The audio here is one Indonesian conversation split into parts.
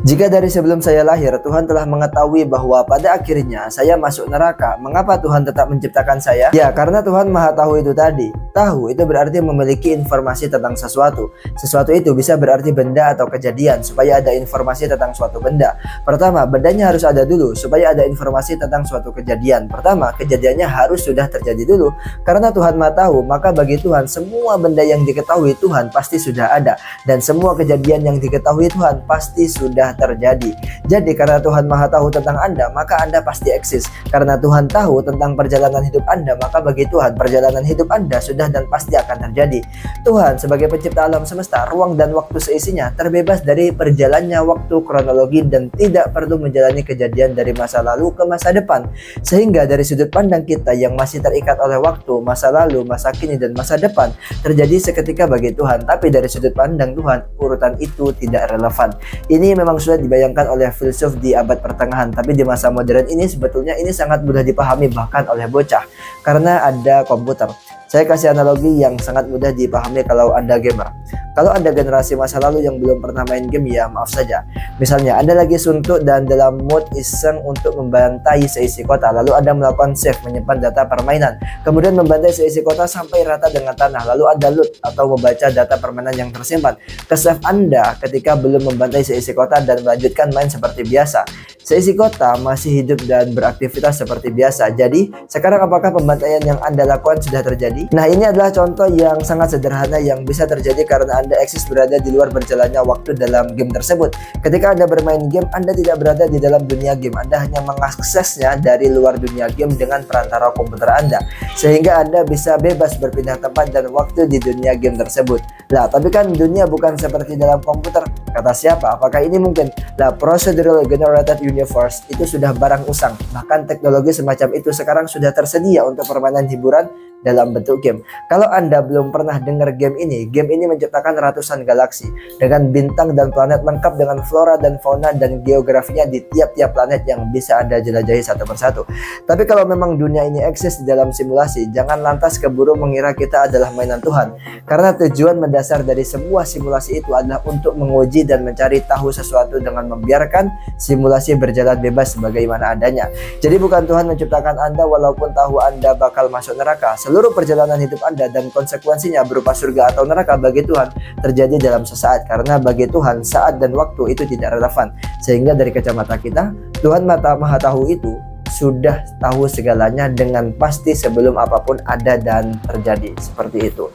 Jika dari sebelum saya lahir, Tuhan telah mengetahui bahwa pada akhirnya saya masuk neraka, mengapa Tuhan tetap menciptakan saya? Ya, karena Tuhan Maha Tahu itu tadi. Tahu itu berarti memiliki informasi tentang sesuatu. Sesuatu itu bisa berarti benda atau kejadian, supaya ada informasi tentang suatu benda. Pertama, bendanya harus ada dulu, supaya ada informasi tentang suatu kejadian. Pertama, kejadiannya harus sudah terjadi dulu. Karena Tuhan Maha Tahu, maka bagi Tuhan, semua benda yang diketahui Tuhan pasti sudah ada. Dan semua kejadian yang diketahui Tuhan pasti sudah terjadi. Jadi karena Tuhan Maha Tahu tentang Anda, maka Anda pasti eksis. Karena Tuhan tahu tentang perjalanan hidup Anda, maka bagi Tuhan perjalanan hidup Anda sudah dan pasti akan terjadi. Tuhan sebagai pencipta alam semesta, ruang dan waktu seisinya, terbebas dari perjalannya waktu kronologi dan tidak perlu menjalani kejadian dari masa lalu ke masa depan. Sehingga dari sudut pandang kita yang masih terikat oleh waktu, masa lalu, masa kini dan masa depan, terjadi seketika bagi Tuhan. Tapi dari sudut pandang Tuhan, urutan itu tidak relevan. Ini memang sudah dibayangkan oleh filsuf di abad pertengahan, tapi di masa modern ini sebetulnya ini sangat mudah dipahami bahkan oleh bocah karena ada komputer. Saya kasih analogi yang sangat mudah dipahami kalau Anda gamer. Kalau Anda generasi masa lalu yang belum pernah main game, ya maaf saja. Misalnya Anda lagi suntuk dan dalam mood iseng untuk membantai seisi kota, lalu Anda melakukan save, menyimpan data permainan, kemudian membantai seisi kota sampai rata dengan tanah, lalu Anda loot atau membaca data permainan yang tersimpan ke save Anda ketika belum membantai seisi kota dan melanjutkan main seperti biasa. Seisi kota masih hidup dan beraktivitas seperti biasa. Jadi sekarang apakah pembantaian yang Anda lakukan sudah terjadi? Nah, ini adalah contoh yang sangat sederhana yang bisa terjadi karena Anda eksis berada di luar berjalannya waktu dalam game tersebut. Ketika Anda bermain game, Anda tidak berada di dalam dunia game. Anda hanya mengaksesnya dari luar dunia game dengan perantara komputer Anda, sehingga Anda bisa bebas berpindah tempat dan waktu di dunia game tersebut. Lah, tapi kan dunia bukan seperti dalam komputer. Kata siapa? Apakah ini mungkin? Lah, procedural generated universe itu sudah barang usang. Bahkan teknologi semacam itu sekarang sudah tersedia untuk permainan hiburan dalam bentuk game. Kalau Anda belum pernah dengar game ini menciptakan ratusan galaksi dengan bintang dan planet lengkap dengan flora dan fauna dan geografinya di tiap-tiap planet yang bisa Anda jelajahi satu persatu. Tapi kalau memang dunia ini eksis di dalam simulasi, jangan lantas keburu mengira kita adalah mainan Tuhan. Karena tujuan mendasar dari sebuah simulasi itu adalah untuk menguji dan mencari tahu sesuatu dengan membiarkan simulasi berjalan bebas sebagaimana adanya. Jadi bukan Tuhan menciptakan Anda walaupun tahu Anda bakal masuk neraka. Seluruh perjalanan hidup Anda dan konsekuensinya berupa surga atau neraka bagi Tuhan terjadi dalam sesaat, karena bagi Tuhan saat dan waktu itu tidak relevan. Sehingga dari kacamata kita, Tuhan Maha Tahu itu sudah tahu segalanya dengan pasti sebelum apapun ada dan terjadi. Seperti itu.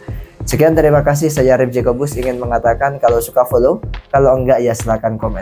Sekian, terima kasih. Saya Arif Jacobus ingin mengatakan kalau suka follow, kalau enggak ya silahkan komen.